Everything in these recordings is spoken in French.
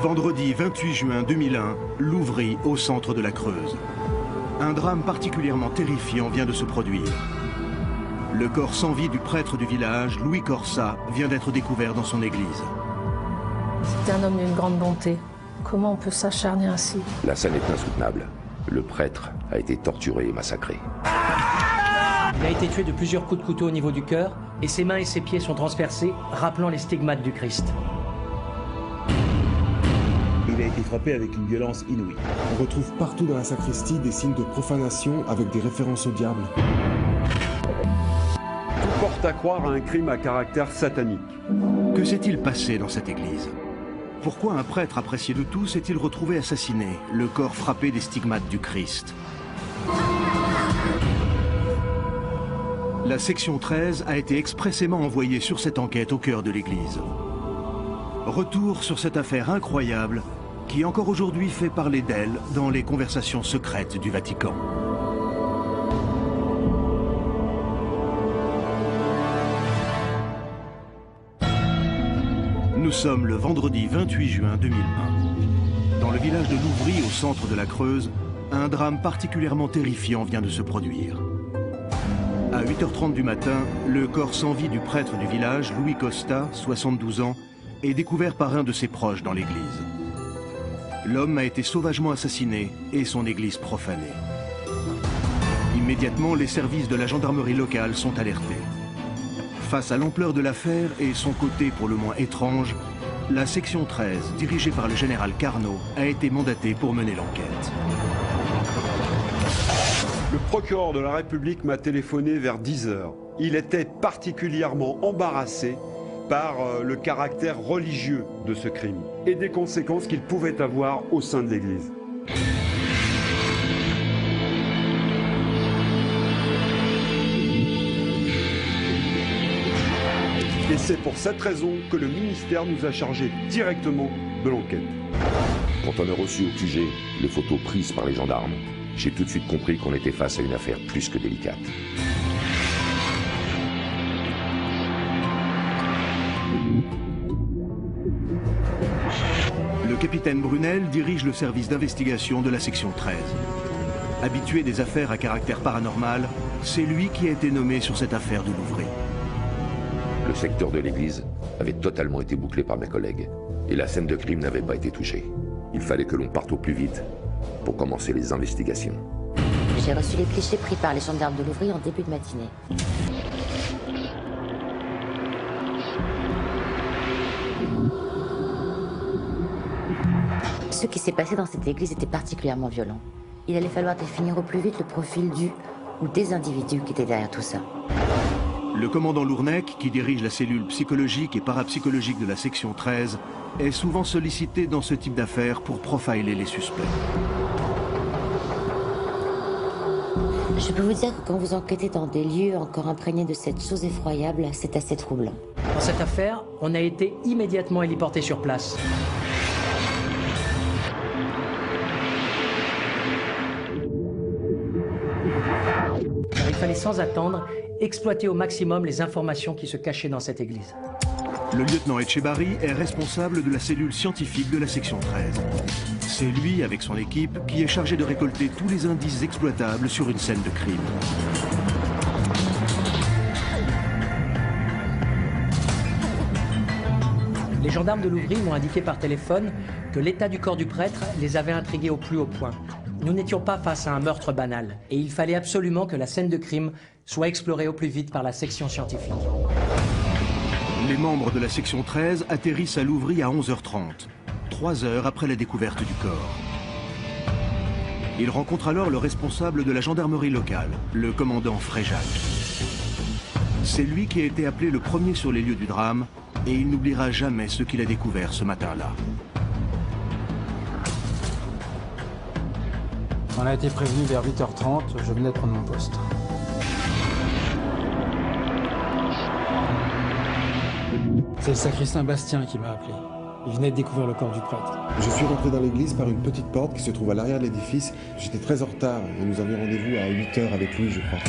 Vendredi 28 juin 2001, Louvry, au centre de la Creuse. Un drame particulièrement terrifiant vient de se produire. Le corps sans vie du prêtre du village, Louis Corsa, vient d'être découvert dans son église. C'était un homme d'une grande bonté. Comment on peut s'acharner ainsi? La scène est insoutenable. Le prêtre a été torturé et massacré. Il a été tué de plusieurs coups de couteau au niveau du cœur et ses mains et ses pieds sont transpercés, rappelant les stigmates du Christ. Il a été frappé avec une violence inouïe. On retrouve partout dans la sacristie des signes de profanation avec des références au diable. Tout porte à croire à un crime à caractère satanique. Que s'est-il passé dans cette église? Pourquoi un prêtre apprécié de tous s'est-il retrouvé assassiné, le corps frappé des stigmates du Christ? La section 13 a été expressément envoyée sur cette enquête au cœur de l'église. Retour sur cette affaire incroyable qui encore aujourd'hui fait parler d'elle dans les conversations secrètes du Vatican. Nous sommes le vendredi 28 juin 2001. Dans le village de Louvry, au centre de la Creuse, un drame particulièrement terrifiant vient de se produire. À 8h30 du matin, le corps sans vie du prêtre du village, Louis Costa, 72 ans, est découvert par un de ses proches dans l'église. L'homme a été sauvagement assassiné et son église profanée. Immédiatement, les services de la gendarmerie locale sont alertés. Face à l'ampleur de l'affaire et son côté pour le moins étrange, la section 13, dirigée par le général Carnot, a été mandatée pour mener l'enquête. Le procureur de la République m'a téléphoné vers 10h. Il était particulièrement embarrassé par le caractère religieux de ce crime et des conséquences qu'il pouvait avoir au sein de l'Église. Et c'est pour cette raison que le ministère nous a chargé directement de l'enquête. Quand on a reçu au QG les photos prises par les gendarmes, j'ai tout de suite compris qu'on était face à une affaire plus que délicate. Le capitaine Brunel dirige le service d'investigation de la section 13. Habitué des affaires à caractère paranormal, c'est lui qui a été nommé sur cette affaire de Louvry. Le secteur de l'église avait totalement été bouclé par mes collègues et la scène de crime n'avait pas été touchée. Il fallait que l'on parte au plus vite pour commencer les investigations. J'ai reçu les clichés pris par les gendarmes de Louvry en début de matinée. Ce qui s'est passé dans cette église était particulièrement violent. Il allait falloir définir au plus vite le profil du ou des individus qui étaient derrière tout ça. Le commandant Lournec, qui dirige la cellule psychologique et parapsychologique de la section 13, est souvent sollicité dans ce type d'affaires pour profiler les suspects. Je peux vous dire que quand vous enquêtez dans des lieux encore imprégnés de cette chose effroyable, c'est assez troublant. Dans cette affaire, on a été immédiatement héliporté sur place. Car il fallait sans attendre exploiter au maximum les informations qui se cachaient dans cette église. Le lieutenant Etchebarri est responsable de la cellule scientifique de la section 13. C'est lui, avec son équipe, qui est chargé de récolter tous les indices exploitables sur une scène de crime. Les gendarmes de Louvry m'ont indiqué par téléphone que l'état du corps du prêtre les avait intrigués au plus haut point. Nous n'étions pas face à un meurtre banal et il fallait absolument que la scène de crime soit explorée au plus vite par la section scientifique. Les membres de la section 13 atterrissent à Louvry à 11h30, 3 heures après la découverte du corps. Ils rencontrent alors le responsable de la gendarmerie locale, le commandant Fréjac. C'est lui qui a été appelé le premier sur les lieux du drame et il n'oubliera jamais ce qu'il a découvert ce matin-là. On a été prévenu vers 8h30, je venais de prendre mon poste. C'est le sacristain Bastien qui m'a appelé. Il venait de découvrir le corps du prêtre. Je suis rentré dans l'église par une petite porte qui se trouve à l'arrière de l'édifice. J'étais très en retard et nous avions rendez-vous à 8h avec lui, je crois.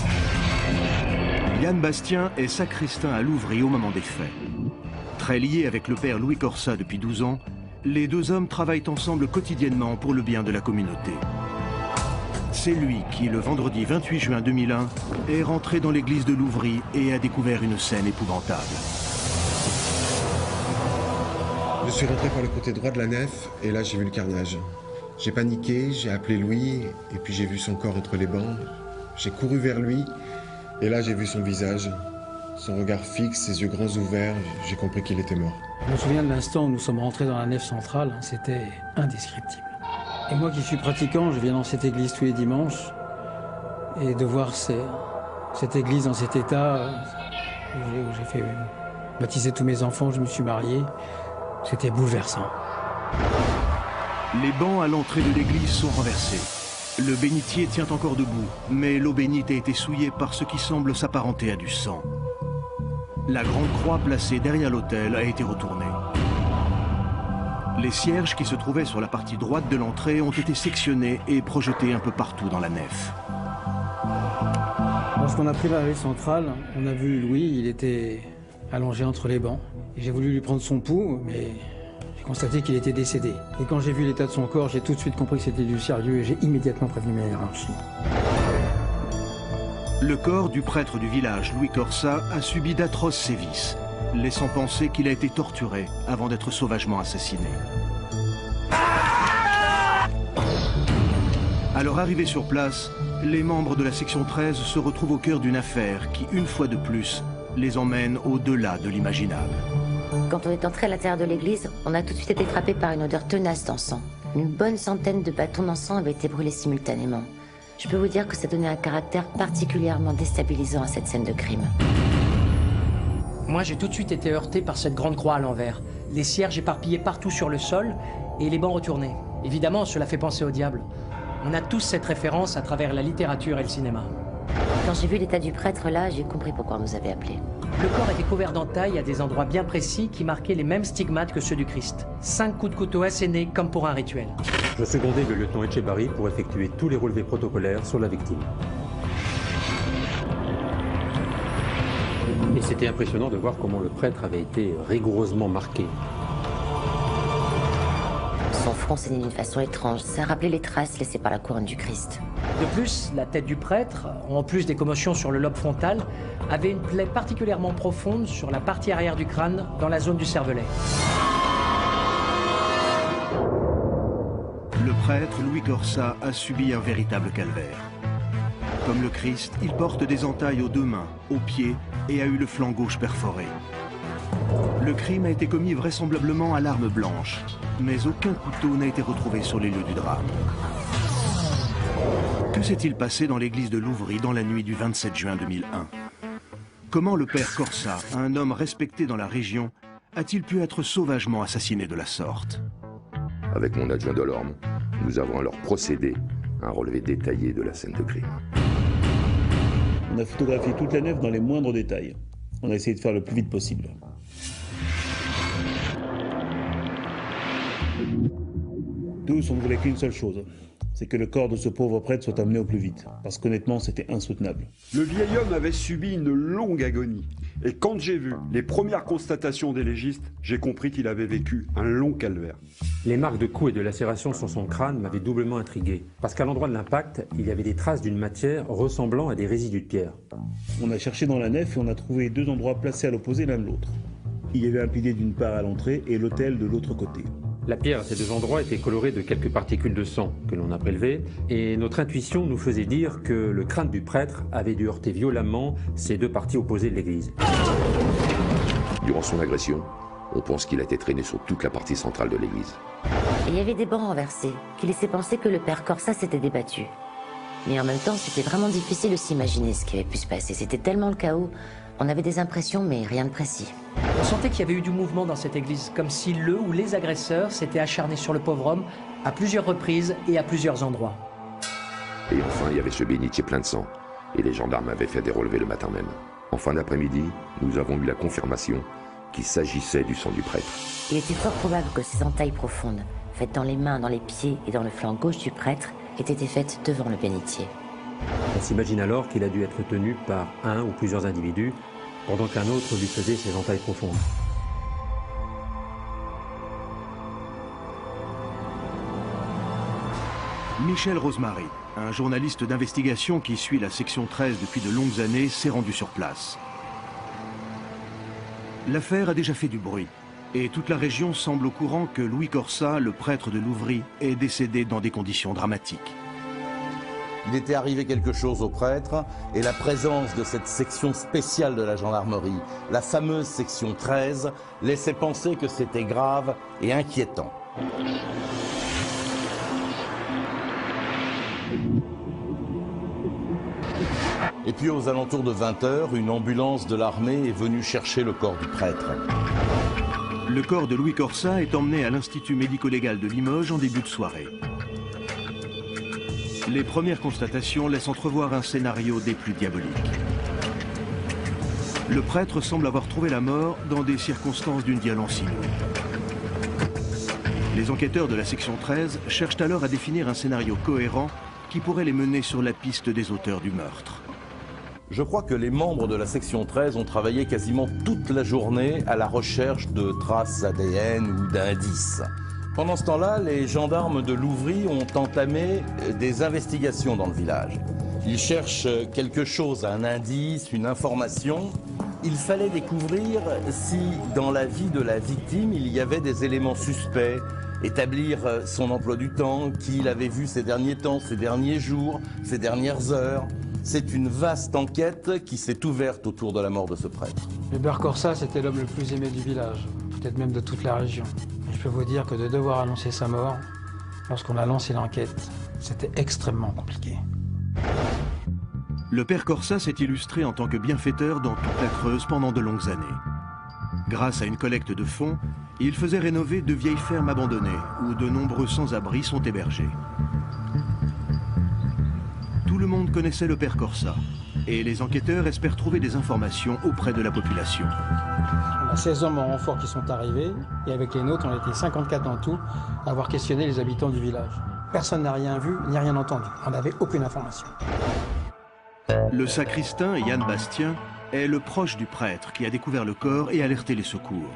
Yann Bastien est sacristain à Louvry au moment des faits. Très lié avec le père Louis Corsa depuis 12 ans, Les deux hommes travaillent ensemble quotidiennement pour le bien de la communauté. C'est lui qui, le vendredi 28 juin 2001, est rentré dans l'église de Louvry et a découvert une scène épouvantable. Je suis rentré par le côté droit de la nef et là j'ai vu le carnage. J'ai paniqué, j'ai appelé Louis et puis j'ai vu son corps entre les bancs. J'ai couru vers lui et là j'ai vu son visage, son regard fixe, ses yeux grands ouverts, j'ai compris qu'il était mort. Je me souviens de l'instant où nous sommes rentrés dans la nef centrale, c'était indescriptible. Et moi qui suis pratiquant, je viens dans cette église tous les dimanches et de voir cette église dans cet état, où j'ai fait baptiser tous mes enfants, je me suis marié, c'était bouleversant. Les bancs à l'entrée de l'église sont renversés. Le bénitier tient encore debout, mais l'eau bénite a été souillée par ce qui semble s'apparenter à du sang. La grande croix placée derrière l'autel a été retournée. Les cierges qui se trouvaient sur la partie droite de l'entrée ont été sectionnés et projetés un peu partout dans la nef. Lorsqu'on a pris la rue centrale, on a vu Louis, il était allongé entre les bancs. Et j'ai voulu lui prendre son pouls, mais j'ai constaté qu'il était décédé. Et quand j'ai vu l'état de son corps, j'ai tout de suite compris que c'était du sérieux et j'ai immédiatement prévenu ma hiérarchie. Le corps du prêtre du village, Louis Corsa, a subi d'atroces sévices, laissant penser qu'il a été torturé avant d'être sauvagement assassiné. Alors arrivés sur place, les membres de la section 13 se retrouvent au cœur d'une affaire qui, une fois de plus, les emmène au-delà de l'imaginable. Quand on est entré à l'intérieur de l'église, on a tout de suite été frappé par une odeur tenace d'encens. Une bonne centaine de bâtons d'encens avaient été brûlés simultanément. Je peux vous dire que ça donnait un caractère particulièrement déstabilisant à cette scène de crime. Moi, j'ai tout de suite été heurté par cette grande croix à l'envers. Les cierges éparpillés partout sur le sol et les bancs retournés. Évidemment, cela fait penser au diable. On a tous cette référence à travers la littérature et le cinéma. Quand j'ai vu l'état du prêtre là, j'ai compris pourquoi on nous avait appelés. Le corps était couvert d'entailles à des endroits bien précis qui marquaient les mêmes stigmates que ceux du Christ. 5 coups de couteau assénés comme pour un rituel. Je secondais le lieutenant Etchebarry pour effectuer tous les relevés protocolaires sur la victime. Et c'était impressionnant de voir comment le prêtre avait été rigoureusement marqué. Son front saignait d'une façon étrange. Ça rappelait les traces laissées par la couronne du Christ. De plus, la tête du prêtre, en plus des commotions sur le lobe frontal, avait une plaie particulièrement profonde sur la partie arrière du crâne, dans la zone du cervelet. Le prêtre Louis Corsa a subi un véritable calvaire. Comme le Christ, il porte des entailles aux 2 mains, aux pieds et a eu le flanc gauche perforé. Le crime a été commis vraisemblablement à l'arme blanche, mais aucun couteau n'a été retrouvé sur les lieux du drame. Que s'est-il passé dans l'église de Louvry dans la nuit du 27 juin 2001 ? Comment le père Corsa, un homme respecté dans la région, a-t-il pu être sauvagement assassiné de la sorte ? Avec mon adjoint Delorme, nous avons alors procédé à un relevé détaillé de la scène de crime. On a photographié toute la nef dans les moindres détails. On a essayé de faire le plus vite possible. Tous, on ne voulait qu'une seule chose, c'est que le corps de ce pauvre prêtre soit amené au plus vite, parce qu'honnêtement, c'était insoutenable. Le vieil homme avait subi une longue agonie. Et quand j'ai vu les premières constatations des légistes, j'ai compris qu'il avait vécu un long calvaire. Les marques de coups et de lacération sur son crâne m'avaient doublement intrigué, parce qu'à l'endroit de l'impact, il y avait des traces d'une matière ressemblant à des résidus de pierre. On a cherché dans la nef et on a trouvé 2 endroits placés à l'opposé l'un de l'autre. Il y avait un pilier d'une part à l'entrée et l'autel de l'autre côté. La pierre à ces 2 endroits était colorée de quelques particules de sang que l'on a prélevées, et notre intuition nous faisait dire que le crâne du prêtre avait dû heurter violemment ces 2 parties opposées de l'église. Durant son agression, on pense qu'il a été traîné sur toute la partie centrale de l'église. Et il y avait des bancs renversés, qui laissaient penser que le père Corsa s'était débattu. Mais en même temps, c'était vraiment difficile de s'imaginer ce qui avait pu se passer. C'était tellement le chaos. On avait des impressions, mais rien de précis. On sentait qu'il y avait eu du mouvement dans cette église, comme si le ou les agresseurs s'étaient acharnés sur le pauvre homme à plusieurs reprises et à plusieurs endroits. Et enfin, il y avait ce bénitier plein de sang, et les gendarmes avaient fait des relevés le matin même. En fin d'après-midi, nous avons eu la confirmation qu'il s'agissait du sang du prêtre. Il était fort probable que ces entailles profondes, faites dans les mains, dans les pieds et dans le flanc gauche du prêtre, aient été faites devant le bénitier. On s'imagine alors qu'il a dû être tenu par un ou plusieurs individus, pendant qu'un autre lui faisait ses entailles profondes. Michel Rosemary, un journaliste d'investigation qui suit la section 13 depuis de longues années, s'est rendu sur place. L'affaire a déjà fait du bruit et toute la région semble au courant que Louis Corsa, le prêtre de Louvry, est décédé dans des conditions dramatiques. Il était arrivé quelque chose au prêtre et la présence de cette section spéciale de la gendarmerie, la fameuse section 13, laissait penser que c'était grave et inquiétant. Et puis aux alentours de 20 h, une ambulance de l'armée est venue chercher le corps du prêtre. Le corps de Louis Corsa est emmené à l'Institut médico-légal de Limoges en début de soirée. Les premières constatations laissent entrevoir un scénario des plus diaboliques. Le prêtre semble avoir trouvé la mort dans des circonstances d'une violence inouïe. Les enquêteurs de la section 13 cherchent alors à définir un scénario cohérent qui pourrait les mener sur la piste des auteurs du meurtre. Je crois que les membres de la section 13 ont travaillé quasiment toute la journée à la recherche de traces ADN ou d'indices. Pendant ce temps-là, les gendarmes de Louvry ont entamé des investigations dans le village. Ils cherchent quelque chose, un indice, une information. Il fallait découvrir si, dans la vie de la victime, il y avait des éléments suspects, établir son emploi du temps, qui il avait vu ces derniers temps, ces derniers jours, ces dernières heures. C'est une vaste enquête qui s'est ouverte autour de la mort de ce prêtre. Hubert Corsa, c'était l'homme le plus aimé du village, peut-être même de toute la région. Et je peux vous dire que de devoir annoncer sa mort, lorsqu'on a lancé l'enquête, c'était extrêmement compliqué. Le père Corsa s'est illustré en tant que bienfaiteur dans toute la Creuse pendant de longues années. Grâce à une collecte de fonds, il faisait rénover de vieilles fermes abandonnées où de nombreux sans-abri sont hébergés. Tout le monde connaissait le père Corsa et les enquêteurs espèrent trouver des informations auprès de la population. On a 16 hommes en renfort qui sont arrivés et avec les nôtres, on était 54 en tout à avoir questionné les habitants du village. Personne n'a rien vu ni rien entendu. On n'avait aucune information. Le sacristain Yann Bastien est le proche du prêtre qui a découvert le corps et alerté les secours.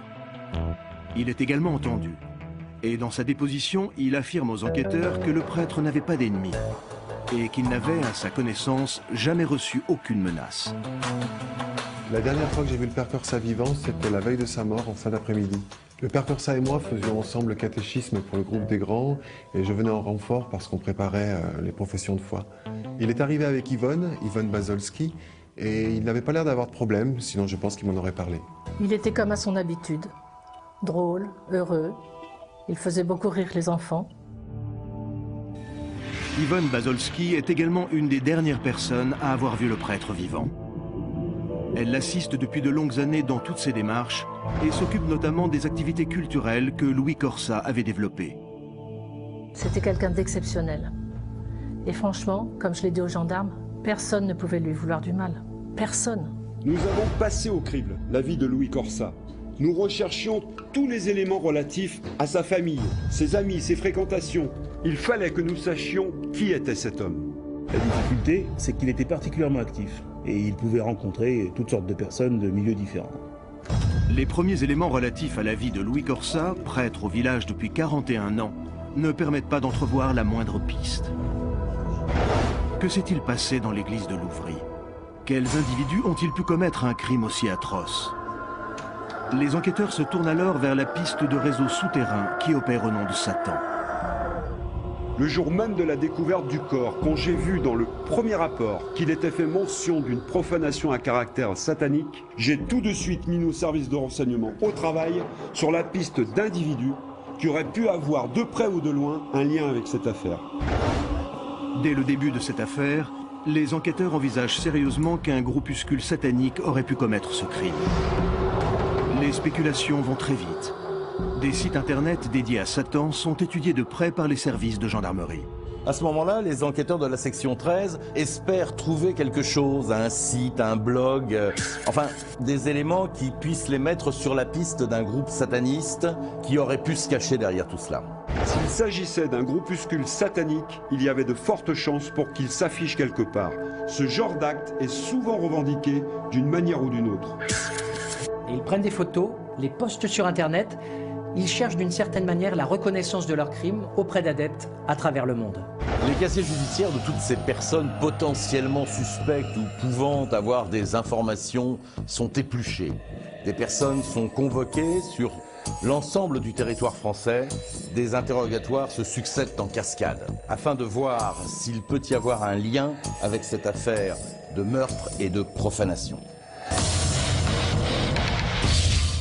Il est également entendu. Et dans sa déposition, il affirme aux enquêteurs que le prêtre n'avait pas d'ennemis et qu'il n'avait, à sa connaissance, jamais reçu aucune menace. La dernière fois que j'ai vu le père Corsa vivant, c'était la veille de sa mort, en fin d'après-midi. Le père Corsa et moi faisions ensemble le catéchisme pour le groupe des grands et je venais en renfort parce qu'on préparait les professions de foi. Il est arrivé avec Yvonne Bazolski, et il n'avait pas l'air d'avoir de problème, sinon je pense qu'il m'en aurait parlé. Il était comme à son habitude, drôle, heureux. Il faisait beaucoup rire les enfants. Yvonne Bazolski est également une des dernières personnes à avoir vu le prêtre vivant. Elle l'assiste depuis de longues années dans toutes ses démarches et s'occupe notamment des activités culturelles que Louis Corsa avait développées. C'était quelqu'un d'exceptionnel. Et franchement, comme je l'ai dit aux gendarmes, personne ne pouvait lui vouloir du mal. Personne. Nous avons passé au crible la vie de Louis Corsa. Nous recherchions tous les éléments relatifs à sa famille, ses amis, ses fréquentations. Il fallait que nous sachions qui était cet homme. La difficulté, c'est qu'il était particulièrement actif et il pouvait rencontrer toutes sortes de personnes de milieux différents. Les premiers éléments relatifs à la vie de Louis Corsa, prêtre au village depuis 41 ans, ne permettent pas d'entrevoir la moindre piste. Que s'est-il passé dans l'église de Louvry? Quels individus ont-ils pu commettre un crime aussi atroce? Les enquêteurs se tournent alors vers la piste de réseaux souterrains qui opèrent au nom de Satan. Le jour même de la découverte du corps, quand j'ai vu dans le premier rapport qu'il était fait mention d'une profanation à caractère satanique, j'ai tout de suite mis nos services de renseignement au travail sur la piste d'individus qui auraient pu avoir de près ou de loin un lien avec cette affaire. Dès le début de cette affaire, les enquêteurs envisagent sérieusement qu'un groupuscule satanique aurait pu commettre ce crime. Les spéculations vont très vite. Des sites internet dédiés à Satan sont étudiés de près par les services de gendarmerie. À ce moment-là, les enquêteurs de la section 13 espèrent trouver quelque chose, un site, un blog, enfin des éléments qui puissent les mettre sur la piste d'un groupe sataniste qui aurait pu se cacher derrière tout cela. S'il s'agissait d'un groupuscule satanique, il y avait de fortes chances pour qu'il s'affiche quelque part. Ce genre d'acte est souvent revendiqué d'une manière ou d'une autre. Et ils prennent des photos, les postent sur Internet. Ils cherchent d'une certaine manière la reconnaissance de leurs crimes auprès d'adeptes à travers le monde. Les casiers judiciaires de toutes ces personnes potentiellement suspectes ou pouvant avoir des informations sont épluchés. Des personnes sont convoquées sur l'ensemble du territoire français. Des interrogatoires se succèdent en cascade afin de voir s'il peut y avoir un lien avec cette affaire de meurtre et de profanation.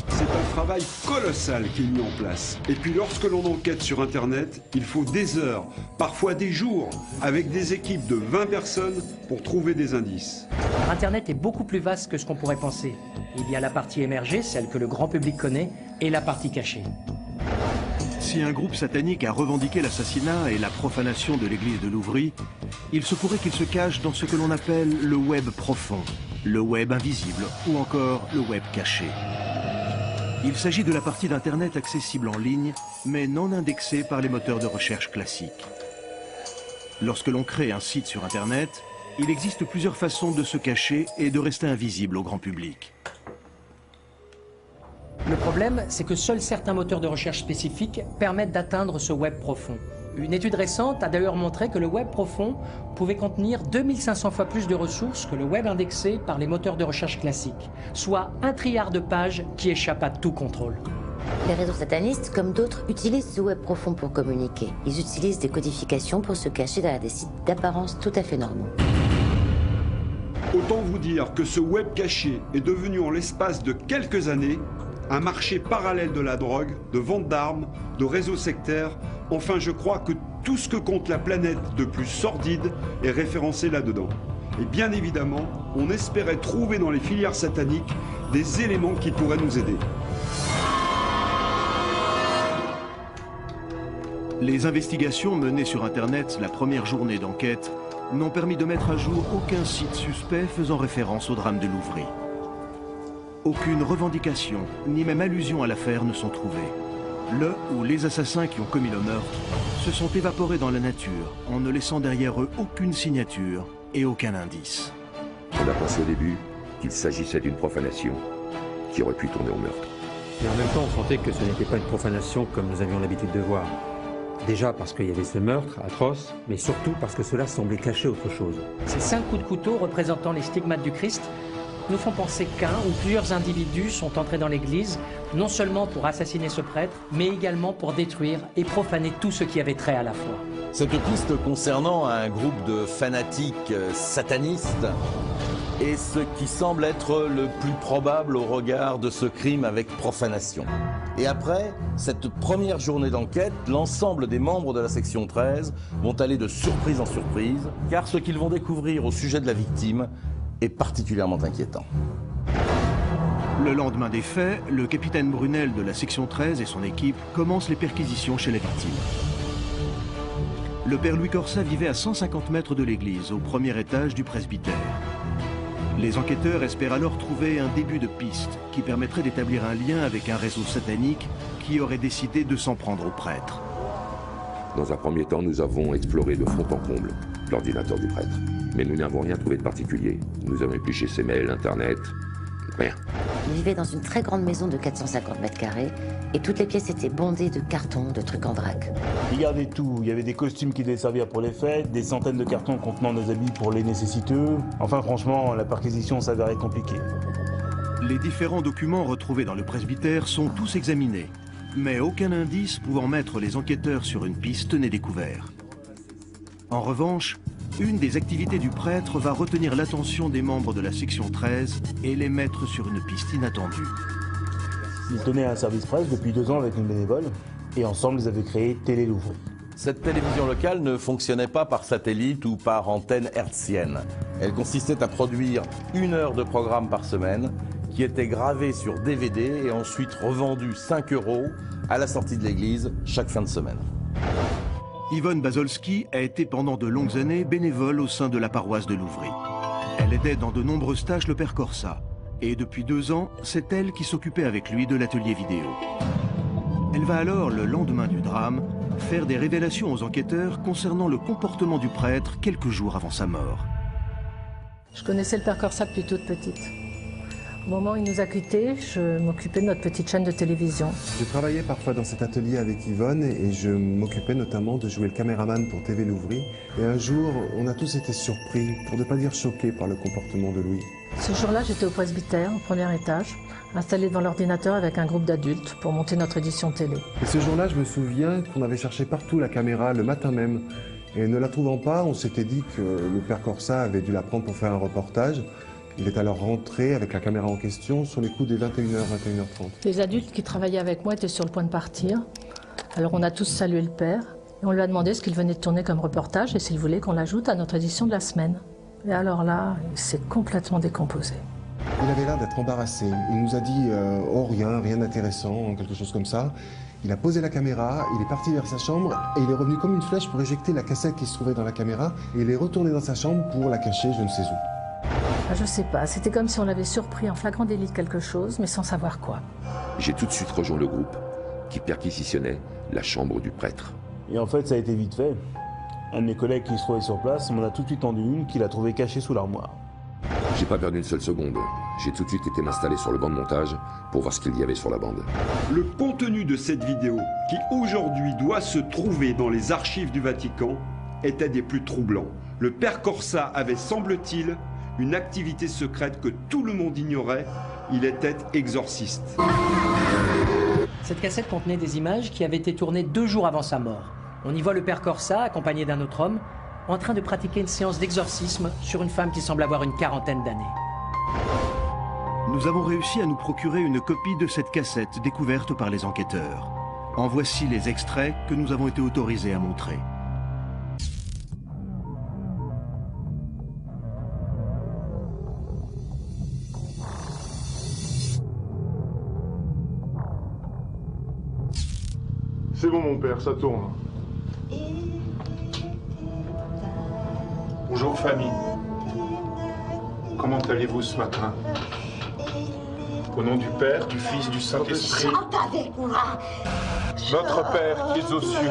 C'est un travail colossal qui est mis en place. Et puis lorsque l'on enquête sur Internet, il faut des heures, parfois des jours, avec des équipes de 20 personnes pour trouver des indices. Internet est beaucoup plus vaste que ce qu'on pourrait penser. Il y a la partie émergée, celle que le grand public connaît, et la partie cachée. Si un groupe satanique a revendiqué l'assassinat et la profanation de l'église de Louvry, il se pourrait qu'il se cache dans ce que l'on appelle le web profond, le web invisible ou encore le web caché. Il s'agit de la partie d'Internet accessible en ligne, mais non indexée par les moteurs de recherche classiques. Lorsque l'on crée un site sur Internet, il existe plusieurs façons de se cacher et de rester invisible au grand public. Le problème, c'est que seuls certains moteurs de recherche spécifiques permettent d'atteindre ce web profond. Une étude récente a d'ailleurs montré que le web profond pouvait contenir 2500 fois plus de ressources que le web indexé par les moteurs de recherche classiques, soit 1 trilliard de pages qui échappent à tout contrôle. Les réseaux satanistes, comme d'autres, utilisent ce web profond pour communiquer. Ils utilisent des codifications pour se cacher derrière des sites d'apparence tout à fait normaux. Autant vous dire que ce web caché est devenu en l'espace de quelques années un marché parallèle de la drogue, de vente d'armes, de réseaux sectaires. Enfin, je crois que tout ce que compte la planète de plus sordide est référencé là-dedans. Et bien évidemment, on espérait trouver dans les filières sataniques des éléments qui pourraient nous aider. Les investigations menées sur Internet la première journée d'enquête n'ont permis de mettre à jour aucun site suspect faisant référence au drame de Louvry. Aucune revendication, ni même allusion à l'affaire ne sont trouvées. Le ou les assassins qui ont commis le meurtre se sont évaporés dans la nature en ne laissant derrière eux aucune signature et aucun indice. On a pensé au début qu'il s'agissait d'une profanation qui aurait pu tourner au meurtre. Et en même temps, on sentait que ce n'était pas une profanation comme nous avions l'habitude de voir. Déjà parce qu'il y avait ce meurtre atroce, mais surtout parce que cela semblait cacher autre chose. Ces 5 coups de couteau représentant les stigmates du Christ nous font penser qu'un ou plusieurs individus sont entrés dans l'église, non seulement pour assassiner ce prêtre, mais également pour détruire et profaner tout ce qui avait trait à la foi. Cette piste concernant un groupe de fanatiques satanistes est ce qui semble être le plus probable au regard de ce crime avec profanation. Et après cette première journée d'enquête, l'ensemble des membres de la section 13 vont aller de surprise en surprise, car ce qu'ils vont découvrir au sujet de la victime est particulièrement inquiétant. Le lendemain des faits, le capitaine Brunel de la section 13 et son équipe commencent les perquisitions chez la victime. Le père Louis Corsa vivait à 150 mètres de l'église, au premier étage du presbytère. Les enquêteurs espèrent alors trouver un début de piste qui permettrait d'établir un lien avec un réseau satanique qui aurait décidé de s'en prendre au prêtre. Dans un premier temps, nous avons exploré de fond en comble l'ordinateur du prêtre. Mais nous n'avons rien trouvé de particulier. Nous avons épluché ses mails, Internet, rien. Il vivait dans une très grande maison de 450 mètres carrés et toutes les pièces étaient bondées de cartons, de trucs en vrac. Il gardait tout. Il y avait des costumes qui devaient servir pour les fêtes, des centaines de cartons contenant des habits pour les nécessiteux. Enfin, franchement, la perquisition s'avérait compliquée. Les différents documents retrouvés dans le presbytère sont tous examinés, mais aucun indice pouvant mettre les enquêteurs sur une piste n'est découvert. En revanche, une des activités du prêtre va retenir l'attention des membres de la section 13 et les mettre sur une piste inattendue. Ils tenaient un service presse depuis 2 ans avec une bénévole, et ensemble ils avaient créé Télé Louvry. Cette télévision locale ne fonctionnait pas par satellite ou par antenne hertzienne. Elle consistait à produire 1 heure de programme par semaine, qui était gravé sur DVD et ensuite revendu 5 € à la sortie de l'église chaque fin de semaine. Yvonne Bazolski a été pendant de longues années bénévole au sein de la paroisse de Louvry. Elle aidait dans de nombreuses tâches le père Corsa. Et depuis 2 ans, c'est elle qui s'occupait avec lui de l'atelier vidéo. Elle va alors, le lendemain du drame, faire des révélations aux enquêteurs concernant le comportement du prêtre quelques jours avant sa mort. Je connaissais le père Corsa depuis toute petite. Au moment où il nous a quittés, je m'occupais de notre petite chaîne de télévision. Je travaillais parfois dans cet atelier avec Yvonne et je m'occupais notamment de jouer le caméraman pour TV Louvry. Et un jour, on a tous été surpris, pour ne pas dire choqués, par le comportement de Louis. Ce jour-là, j'étais au presbytère, au premier étage, installée devant l'ordinateur avec un groupe d'adultes pour monter notre édition télé. Et ce jour-là, je me souviens qu'on avait cherché partout la caméra le matin même. Et ne la trouvant pas, on s'était dit que le père Corsa avait dû la prendre pour faire un reportage. Il est alors rentré avec la caméra en question sur les coups des 21h, 21h30. Les adultes qui travaillaient avec moi étaient sur le point de partir. Alors on a tous salué le père et on lui a demandé ce qu'il venait de tourner comme reportage et s'il voulait qu'on l'ajoute à notre édition de la semaine. Et alors là, il s'est complètement décomposé. Il avait l'air d'être embarrassé. Il nous a dit oh rien d'intéressant, quelque chose comme ça. Il a posé la caméra, il est parti vers sa chambre et il est revenu comme une flèche pour éjecter la cassette qui se trouvait dans la caméra et il est retourné dans sa chambre pour la cacher je ne sais où. Je sais pas, c'était comme si on l'avait surpris en flagrant délit de quelque chose, mais sans savoir quoi. J'ai tout de suite rejoint le groupe qui perquisitionnait la chambre du prêtre. Et en fait, ça a été vite fait. Un de mes collègues qui se trouvait sur place m'en a tout de suite tendu une qu'il a trouvée cachée sous l'armoire. J'ai pas perdu une seule seconde. J'ai tout de suite été m'installer sur le banc de montage pour voir ce qu'il y avait sur la bande. Le contenu de cette vidéo, qui aujourd'hui doit se trouver dans les archives du Vatican, était des plus troublants. Le père Corsa avait, semble-t-il, une activité secrète que tout le monde ignorait. Il était exorciste. Cette cassette contenait des images qui avaient été tournées 2 jours avant sa mort. On y voit le père Corsa, accompagné d'un autre homme, en train de pratiquer une séance d'exorcisme sur une femme qui semble avoir une quarantaine d'années. Nous avons réussi à nous procurer une copie de cette cassette découverte par les enquêteurs. En voici les extraits que nous avons été autorisés à montrer. C'est bon mon père, ça tourne. Bonjour famille. Comment allez-vous ce matin? Au nom du Père, du Fils, du Saint-Esprit. Chante avec moi. Notre Père qui es aux cieux,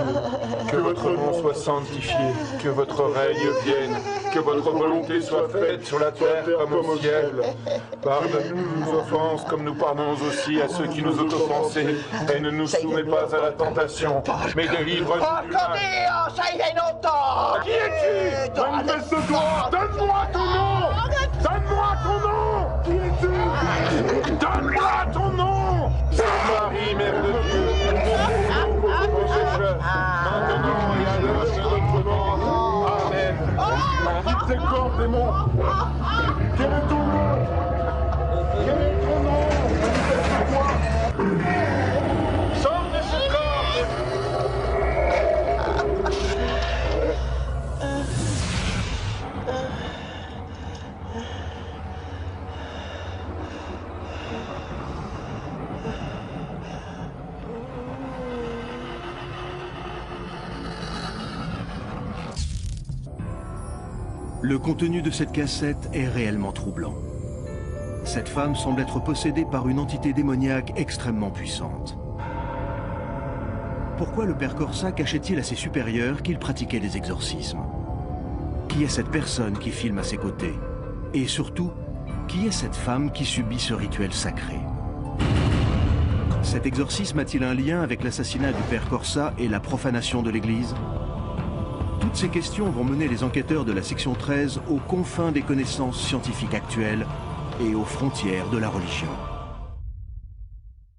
que votre nom soit sanctifié, que votre règne vienne, que votre volonté soit faite sur la terre comme au ciel. Pardonne-nous nos offenses comme nous pardonnons aussi à ceux qui nous ont offensés. Et ne nous soumets pas à la tentation, mais délivre-nous du mal. Ça y est longtemps. Qui es-tu? Manifeste-toi. Donne-moi ton nom. Donne-moi ton nom. Qui es-tu? Donne-moi ton nom. Sainte-Marie, Mère de Dieu, maintenant et à l'heure de notre mort. Amen. Quitte ces corps, démon. Quel est ton nom? Quel est ton nom? Manifeste-toi. Sors de ce corps. Le contenu de cette cassette est réellement troublant. Cette femme semble être possédée par une entité démoniaque extrêmement puissante. Pourquoi le père Corsa cachait-il à ses supérieurs qu'il pratiquait des exorcismes? Qui est cette personne qui filme à ses côtés? Et surtout, qui est cette femme qui subit ce rituel sacré? Cet exorcisme a-t-il un lien avec l'assassinat du père Corsa et la profanation de l'église? Toutes ces questions vont mener les enquêteurs de la section 13 aux confins des connaissances scientifiques actuelles et aux frontières de la religion.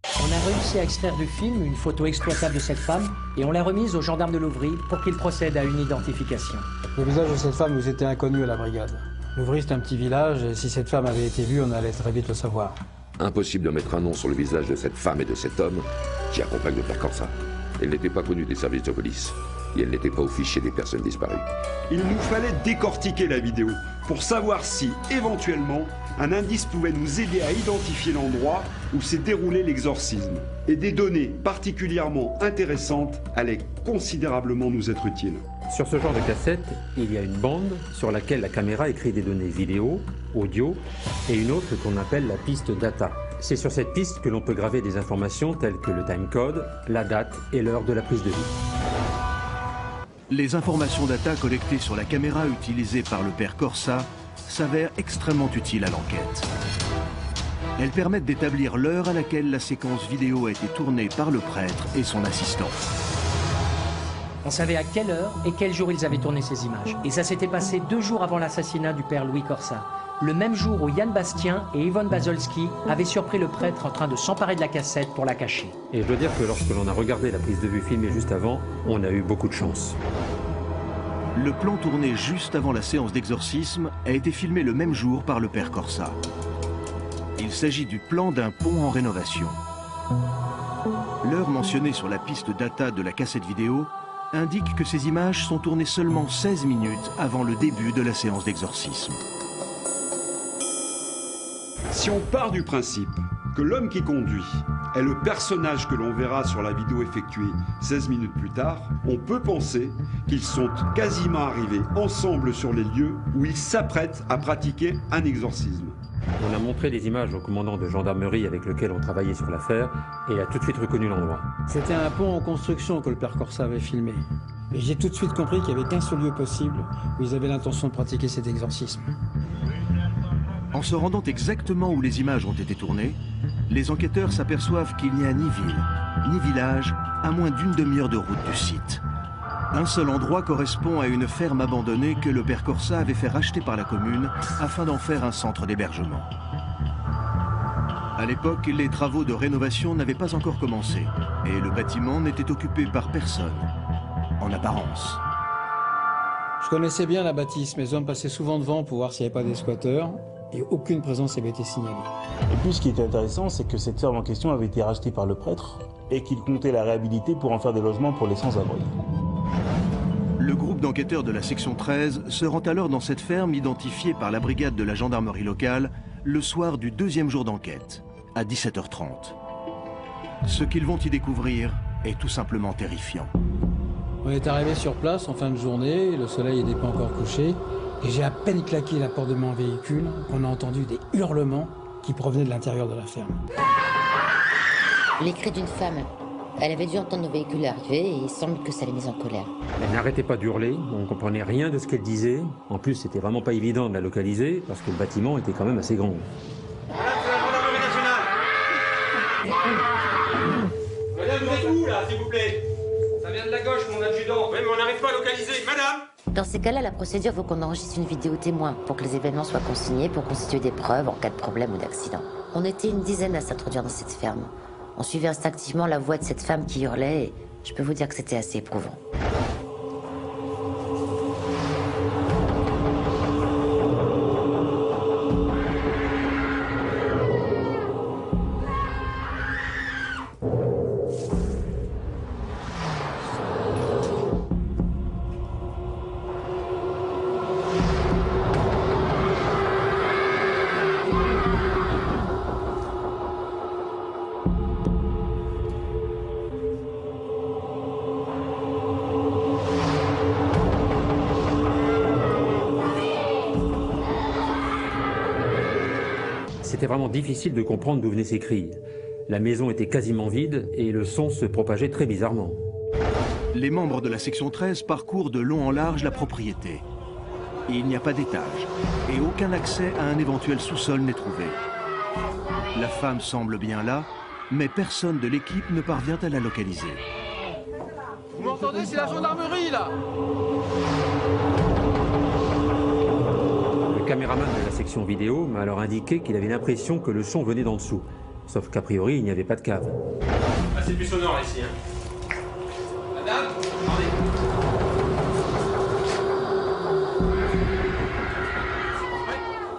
On a réussi à extraire du film une photo exploitable de cette femme et on l'a remise aux gendarmes de Louvry pour qu'ils procèdent à une identification. Le visage de cette femme nous était inconnu à la brigade. Louvry, c'est un petit village et si cette femme avait été vue, on allait très vite le savoir. Impossible de mettre un nom sur le visage de cette femme et de cet homme qui accompagne le père Corsa. Elle n'était pas connue des services de police et elle n'était pas au fichier des personnes disparues. Il nous fallait décortiquer la vidéo pour savoir si, éventuellement, un indice pouvait nous aider à identifier l'endroit où s'est déroulé l'exorcisme. Et des données particulièrement intéressantes allaient considérablement nous être utiles. Sur ce genre de cassette, il y a une bande sur laquelle la caméra écrit des données vidéo, audio et une autre qu'on appelle la piste data. C'est sur cette piste que l'on peut graver des informations telles que le timecode, la date et l'heure de la prise de vie. Les informations data collectées sur la caméra utilisée par le père Corsa s'avèrent extrêmement utiles à l'enquête. Elles permettent d'établir l'heure à laquelle la séquence vidéo a été tournée par le prêtre et son assistant. On savait à quelle heure et quel jour ils avaient tourné ces images. Et ça s'était passé 2 jours avant l'assassinat du père Louis Corsa. Le même jour où Yann Bastien et Yvonne Bazolski avaient surpris le prêtre en train de s'emparer de la cassette pour la cacher. Et je dois dire que lorsque l'on a regardé la prise de vue filmée juste avant, on a eu beaucoup de chance. Le plan tourné juste avant la séance d'exorcisme a été filmé le même jour par le père Corsa. Il s'agit du plan d'un pont en rénovation. L'heure mentionnée sur la piste data de la cassette vidéo indique que ces images sont tournées seulement 16 minutes avant le début de la séance d'exorcisme. Si on part du principe que l'homme qui conduit est le personnage que l'on verra sur la vidéo effectuée 16 minutes plus tard, on peut penser qu'ils sont quasiment arrivés ensemble sur les lieux où ils s'apprêtent à pratiquer un exorcisme. On a montré des images au commandant de gendarmerie avec lequel on travaillait sur l'affaire et il a tout de suite reconnu l'endroit. C'était un pont en construction que le père Corsa avait filmé. Et j'ai tout de suite compris qu'il n'y avait qu'un seul lieu possible où ils avaient l'intention de pratiquer cet exorcisme. En se rendant exactement où les images ont été tournées, les enquêteurs s'aperçoivent qu'il n'y a ni ville, ni village, à moins d'une demi-heure de route du site. Un seul endroit correspond à une ferme abandonnée que le père Corsa avait fait racheter par la commune afin d'en faire un centre d'hébergement. À l'époque, les travaux de rénovation n'avaient pas encore commencé et le bâtiment n'était occupé par personne, en apparence. Je connaissais bien la bâtisse, mes hommes passaient souvent devant pour voir s'il n'y avait pas des squatteurs et aucune présence n'avait été signalée. Et puis ce qui est intéressant, c'est que cette ferme en question avait été rachetée par le prêtre et qu'il comptait la réhabiliter pour en faire des logements pour les sans-abri. Le groupe d'enquêteurs de la section 13 se rend alors dans cette ferme identifiée par la brigade de la gendarmerie locale le soir du 2e jour d'enquête, à 17h30. Ce qu'ils vont y découvrir est tout simplement terrifiant. On est arrivé sur place en fin de journée, le soleil n'était pas encore couché, et j'ai à peine claqué la porte de mon véhicule qu'on a entendu des hurlements qui provenaient de l'intérieur de la ferme. Les cris d'une femme. Elle avait dû entendre nos véhicules arriver et il semble que ça l'ait mise en colère. Elle n'arrêtait pas d'hurler, on ne comprenait rien de ce qu'elle disait. En plus, c'était vraiment pas évident de la localiser parce que le bâtiment était quand même assez grand. Madame, c'est la gendarmerie nationale. Madame, vous êtes où là, s'il vous plaît? Ça vient de la gauche, mon adjudant. Même on n'arrive pas à localiser. Madame! Dans ces cas-là, la procédure veut qu'on enregistre une vidéo témoin pour que les événements soient consignés pour constituer des preuves en cas de problème ou d'accident. On était une dizaine à s'introduire dans cette ferme. On suivait instinctivement la voix de cette femme qui hurlait et je peux vous dire que c'était assez éprouvant. C'était vraiment difficile de comprendre d'où venaient ces cris. La maison était quasiment vide et le son se propageait très bizarrement. Les membres de la section 13 parcourent de long en large la propriété. Il n'y a pas d'étage et aucun accès à un éventuel sous-sol n'est trouvé. La femme semble bien là, mais personne de l'équipe ne parvient à la localiser. Vous m'entendez? C'est la gendarmerie là! Le caméraman de la section vidéo m'a alors indiqué qu'il avait l'impression que le son venait d'en dessous. Sauf qu'a priori, il n'y avait pas de cave. Ah, c'est plus sonore ici, hein. Madame, attendez.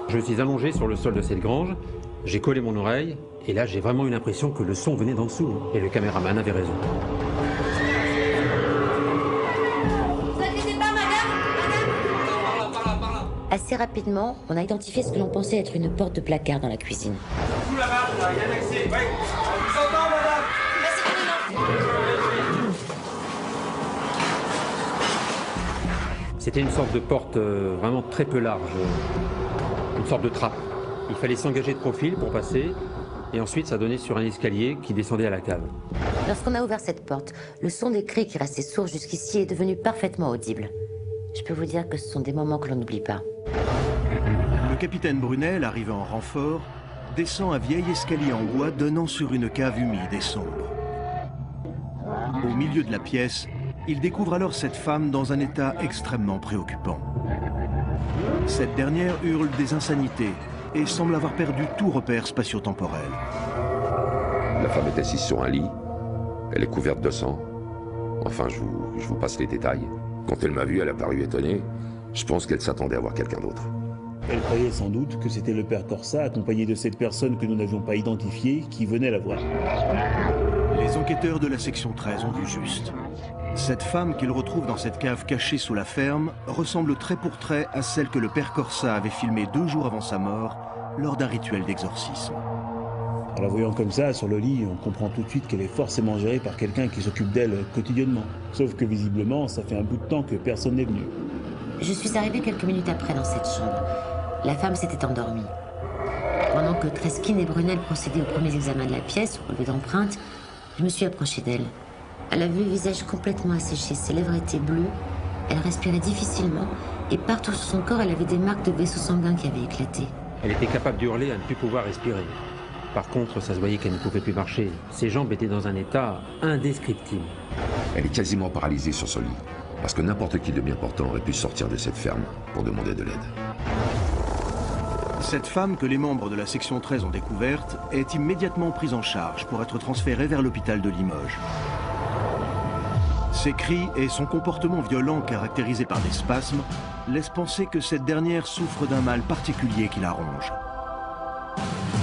Je suis allongé sur le sol de cette grange, j'ai collé mon oreille, et là j'ai vraiment eu l'impression que le son venait d'en dessous. Et le caméraman avait raison. Assez rapidement, on a identifié ce que l'on pensait être une porte de placard dans la cuisine. Tout là-bas, il y a un accès. Ouais. On vous entend, madame. C'était une sorte de porte vraiment très peu large, une sorte de trappe. Il fallait s'engager de profil pour passer, et ensuite ça donnait sur un escalier qui descendait à la cave. Lorsqu'on a ouvert cette porte, le son des cris qui restait sourd jusqu'ici est devenu parfaitement audible. Je peux vous dire que ce sont des moments que l'on n'oublie pas. Le capitaine Brunel, arrivé en renfort, descend un vieil escalier en bois donnant sur une cave humide et sombre. Au milieu de la pièce, il découvre alors cette femme dans un état extrêmement préoccupant. Cette dernière hurle des insanités et semble avoir perdu tout repère spatio-temporel. La femme est assise sur un lit, elle est couverte de sang. Enfin, je vous passe les détails. Quand elle m'a vu, elle a paru étonnée. Je pense qu'elle s'attendait à voir quelqu'un d'autre. Elle croyait sans doute que c'était le père Corsa, accompagné de cette personne que nous n'avions pas identifiée, qui venait la voir. Les enquêteurs de la section 13 ont vu juste. Cette femme qu'ils retrouvent dans cette cave cachée sous la ferme ressemble trait pour trait à celle que le père Corsa avait filmée 2 jours avant sa mort, lors d'un rituel d'exorcisme. En la voyant comme ça, sur le lit, on comprend tout de suite qu'elle est forcément gérée par quelqu'un qui s'occupe d'elle quotidiennement. Sauf que visiblement, ça fait un bout de temps que personne n'est venu. Je suis arrivée quelques minutes après dans cette chambre. La femme s'était endormie. Pendant que Treskin et Brunel procédaient aux premiers examens de la pièce, au relevé d'empreintes, je me suis approchée d'elle. Elle avait le visage complètement asséché, ses lèvres étaient bleues, elle respirait difficilement, et partout sur son corps, elle avait des marques de vaisseaux sanguins qui avaient éclaté. Elle était capable d'hurler à ne plus pouvoir respirer. Par contre, ça se voyait qu'elle ne pouvait plus marcher. Ses jambes étaient dans un état indescriptible. Elle est quasiment paralysée sur ce lit, parce que n'importe qui de bien portant aurait pu sortir de cette ferme pour demander de l'aide. Cette femme que les membres de la section 13 ont découverte est immédiatement prise en charge pour être transférée vers l'hôpital de Limoges. Ses cris et son comportement violent caractérisé par des spasmes laissent penser que cette dernière souffre d'un mal particulier qui la ronge.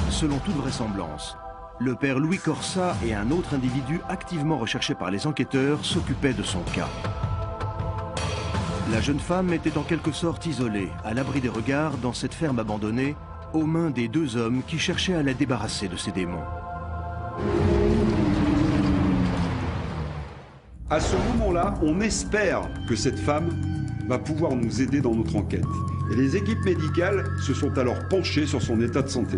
Selon toute vraisemblance, le père Louis Corsa et un autre individu activement recherché par les enquêteurs s'occupaient de son cas. La jeune femme était en quelque sorte isolée, à l'abri des regards, dans cette ferme abandonnée, aux mains des 2 hommes qui cherchaient à la débarrasser de ses démons. À ce moment-là, on espère que cette femme va pouvoir nous aider dans notre enquête. Et les équipes médicales se sont alors penchées sur son état de santé.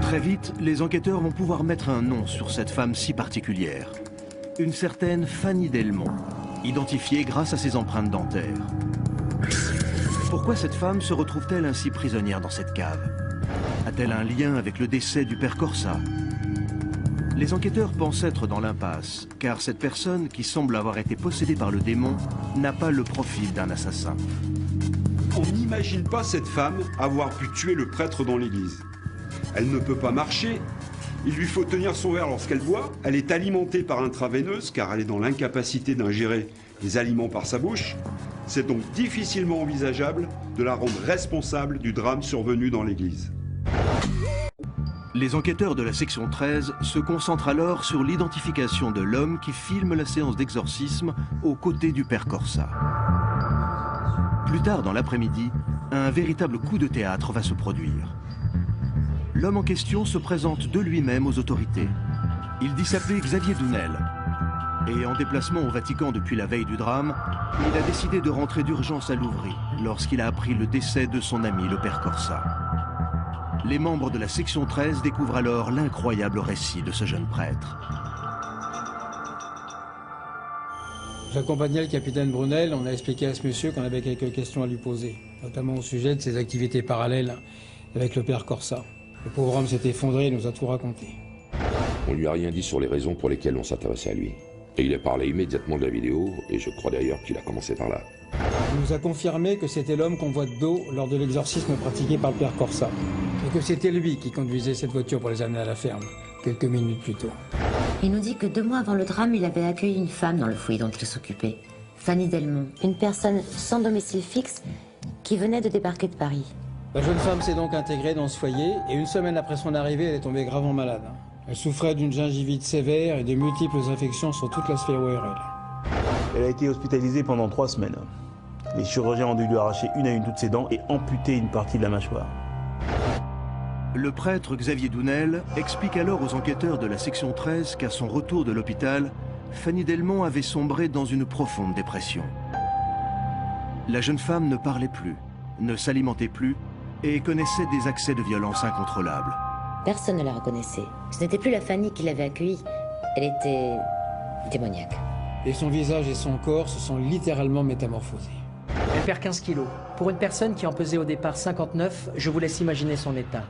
Très vite, les enquêteurs vont pouvoir mettre un nom sur cette femme si particulière. Une certaine Fanny Delmont, identifiée grâce à ses empreintes dentaires. Pourquoi cette femme se retrouve-t-elle ainsi prisonnière dans cette cave? A-t-elle un lien avec le décès du père Corsa? Les enquêteurs pensent être dans l'impasse, car cette personne, qui semble avoir été possédée par le démon, n'a pas le profil d'un assassin. On n'imagine pas cette femme avoir pu tuer le prêtre dans l'église. Elle ne peut pas marcher, il lui faut tenir son verre lorsqu'elle boit, elle est alimentée par intraveineuse car elle est dans l'incapacité d'ingérer les aliments par sa bouche. C'est donc difficilement envisageable de la rendre responsable du drame survenu dans l'église. Les enquêteurs de la section 13 se concentrent alors sur l'identification de l'homme qui filme la séance d'exorcisme aux côtés du père Corsa. Plus tard dans l'après-midi, un véritable coup de théâtre va se produire. L'homme en question se présente de lui-même aux autorités. Il dit s'appeler Xavier Dounel. Et en déplacement au Vatican depuis la veille du drame, il a décidé de rentrer d'urgence à Louvry lorsqu'il a appris le décès de son ami le père Corsa. Les membres de la section 13 découvrent alors l'incroyable récit de ce jeune prêtre. J'accompagnais le capitaine Brunel, on a expliqué à ce monsieur qu'on avait quelques questions à lui poser, notamment au sujet de ses activités parallèles avec le père Corsa. Le pauvre homme s'est effondré et nous a tout raconté. On lui a rien dit sur les raisons pour lesquelles on s'intéressait à lui. Et il a parlé immédiatement de la vidéo, et je crois d'ailleurs qu'il a commencé par là. Il nous a confirmé que c'était l'homme qu'on voit de dos lors de l'exorcisme pratiqué par le père Corsa. Et que c'était lui qui conduisait cette voiture pour les amener à la ferme, quelques minutes plus tôt. Il nous dit que 2 mois avant le drame, il avait accueilli une femme dans le foyer dont il s'occupait. Fanny Delmont, une personne sans domicile fixe qui venait de débarquer de Paris. La jeune femme s'est donc intégrée dans ce foyer et 1 semaine après son arrivée, elle est tombée gravement malade. Elle souffrait d'une gingivite sévère et de multiples infections sur toute la sphère ORL. Elle a été hospitalisée pendant 3 semaines. Les chirurgiens ont dû lui arracher une à une toutes ses dents et amputer une partie de la mâchoire. Le prêtre Xavier Dounel explique alors aux enquêteurs de la section 13 qu'à son retour de l'hôpital, Fanny Delmont avait sombré dans une profonde dépression. La jeune femme ne parlait plus, ne s'alimentait plus et connaissait des accès de violence incontrôlables. Personne ne la reconnaissait. Ce n'était plus la Fanny qui l'avait accueillie. Elle était démoniaque. Et son visage et son corps se sont littéralement métamorphosés. Elle perd 15 kilos. Pour une personne qui en pesait au départ 59, je vous laisse imaginer son état.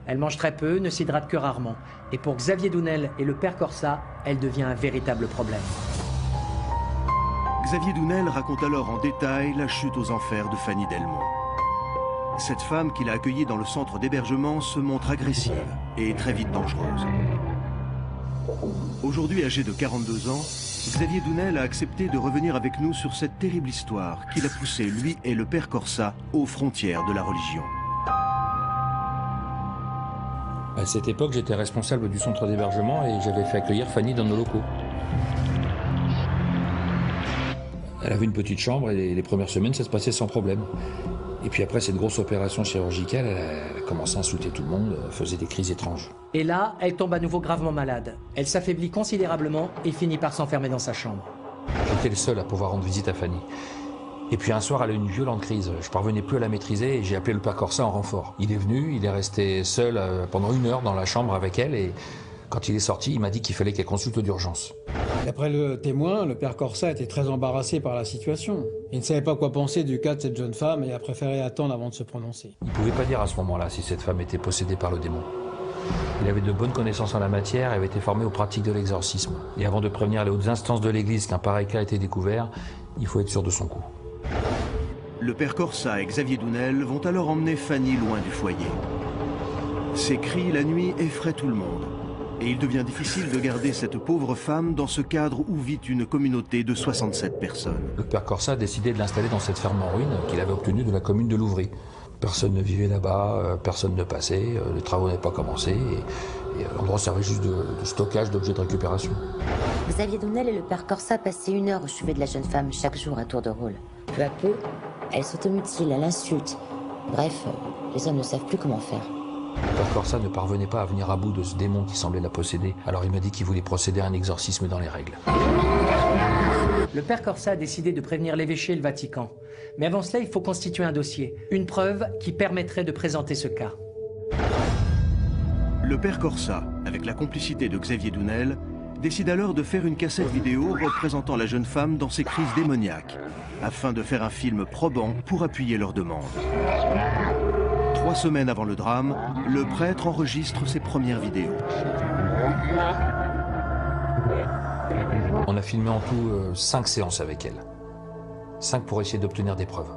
Elle mange très peu, ne s'hydrate que rarement. Et pour Xavier Dounel et le père Corsa, elle devient un véritable problème. Xavier Dounel raconte alors en détail la chute aux enfers de Fanny Delmont. Cette femme qu'il a accueillie dans le centre d'hébergement se montre agressive et très vite dangereuse. Aujourd'hui âgé de 42 ans, Xavier Dounel a accepté de revenir avec nous sur cette terrible histoire qui l'a poussé, lui et le père Corsa, aux frontières de la religion. À cette époque, j'étais responsable du centre d'hébergement et j'avais fait accueillir Fanny dans nos locaux. Elle avait une petite chambre et les premières semaines, ça se passait sans problème. Et puis après cette grosse opération chirurgicale, elle a commencé à insulter tout le monde, faisait des crises étranges. Et là, elle tombe à nouveau gravement malade. Elle s'affaiblit considérablement et finit par s'enfermer dans sa chambre. J'étais le seul à pouvoir rendre visite à Fanny. Et puis un soir, elle a eu une violente crise. Je parvenais plus à la maîtriser et j'ai appelé le père Corsa en renfort. Il est venu, il est resté seul pendant 1 heure dans la chambre avec elle et quand il est sorti, il m'a dit qu'il fallait qu'elle consulte d'urgence. D'après le témoin, le père Corsa était très embarrassé par la situation. Il ne savait pas quoi penser du cas de cette jeune femme et a préféré attendre avant de se prononcer. Il ne pouvait pas dire à ce moment-là si cette femme était possédée par le démon. Il avait de bonnes connaissances en la matière et avait été formé aux pratiques de l'exorcisme. Et avant de prévenir les hautes instances de l'Église qu'un pareil cas a été découvert, il faut être sûr de son coup. Le père Corsa et Xavier Dounel vont alors emmener Fanny loin du foyer. Ses cris la nuit effraient tout le monde. Et il devient difficile de garder cette pauvre femme dans ce cadre où vit une communauté de 67 personnes. Le père Corsa a décidé de l'installer dans cette ferme en ruine qu'il avait obtenue de la commune de Louvry. Personne ne vivait là-bas, personne ne passait, les travaux n'avaient pas commencé et l'endroit servait juste de stockage d'objets de récupération. Xavier Dounel et le père Corsa passaient 1 heure au chevet de la jeune femme chaque jour à tour de rôle. Peu à peu, elle s'automutile, elle insulte. Bref, les hommes ne savent plus comment faire. Le père Corsa ne parvenait pas à venir à bout de ce démon qui semblait la posséder, alors il m'a dit qu'il voulait procéder à un exorcisme dans les règles. Le père Corsa a décidé de prévenir l'évêché et le Vatican. Mais avant cela, il faut constituer un dossier, une preuve qui permettrait de présenter ce cas. Le père Corsa, avec la complicité de Xavier Dounel, décide alors de faire une cassette vidéo représentant la jeune femme dans ses crises démoniaques, afin de faire un film probant pour appuyer leurs demandes. 3 semaines avant le drame, le prêtre enregistre ses premières vidéos. On a filmé en tout 5 séances avec elle. 5 pour essayer d'obtenir des preuves.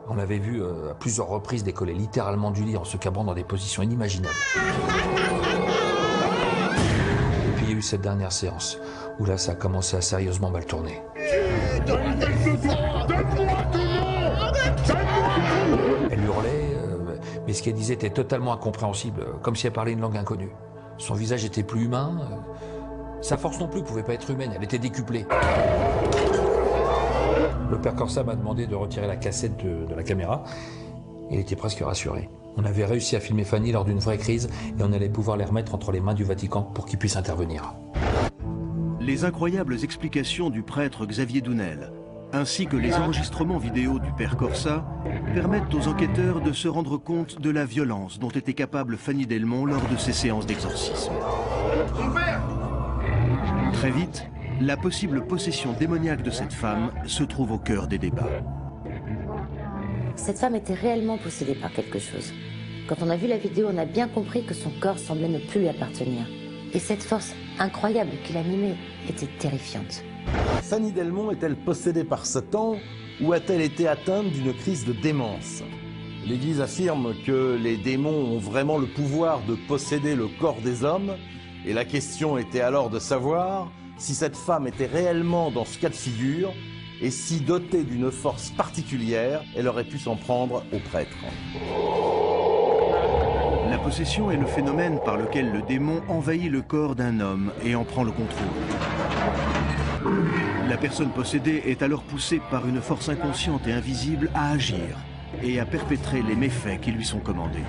On avait vu à plusieurs reprises décoller littéralement du lit en se cabrant dans des positions inimaginables. Et puis il y a eu cette dernière séance, où là ça a commencé à sérieusement mal tourner. Elle hurlait, mais ce qu'elle disait était totalement incompréhensible, comme si elle parlait une langue inconnue. Son visage était plus humain, sa force non plus ne pouvait pas être humaine, elle était décuplée. Le père Corsa m'a demandé de retirer la cassette de la caméra. Il était presque rassuré. On avait réussi à filmer Fanny lors d'une vraie crise et on allait pouvoir les remettre entre les mains du Vatican pour qu'il puisse intervenir. Les incroyables explications du prêtre Xavier Dounel, ainsi que les enregistrements vidéo du père Corsa, permettent aux enquêteurs de se rendre compte de la violence dont était capable Fanny Delmont lors de ses séances d'exorcisme. Très vite, la possible possession démoniaque de cette femme se trouve au cœur des débats. Cette femme était réellement possédée par quelque chose. Quand on a vu la vidéo, on a bien compris que son corps semblait ne plus lui appartenir. Et cette force incroyable qui l'animait était terrifiante. Fanny Delmont est-elle possédée par Satan ou a-t-elle été atteinte d'une crise de démence? L'Église affirme que les démons ont vraiment le pouvoir de posséder le corps des hommes, et la question était alors de savoir si cette femme était réellement dans ce cas de figure et si, dotée d'une force particulière, elle aurait pu s'en prendre au prêtre. La possession est le phénomène par lequel le démon envahit le corps d'un homme et en prend le contrôle. La personne possédée est alors poussée par une force inconsciente et invisible à agir et à perpétrer les méfaits qui lui sont commandés.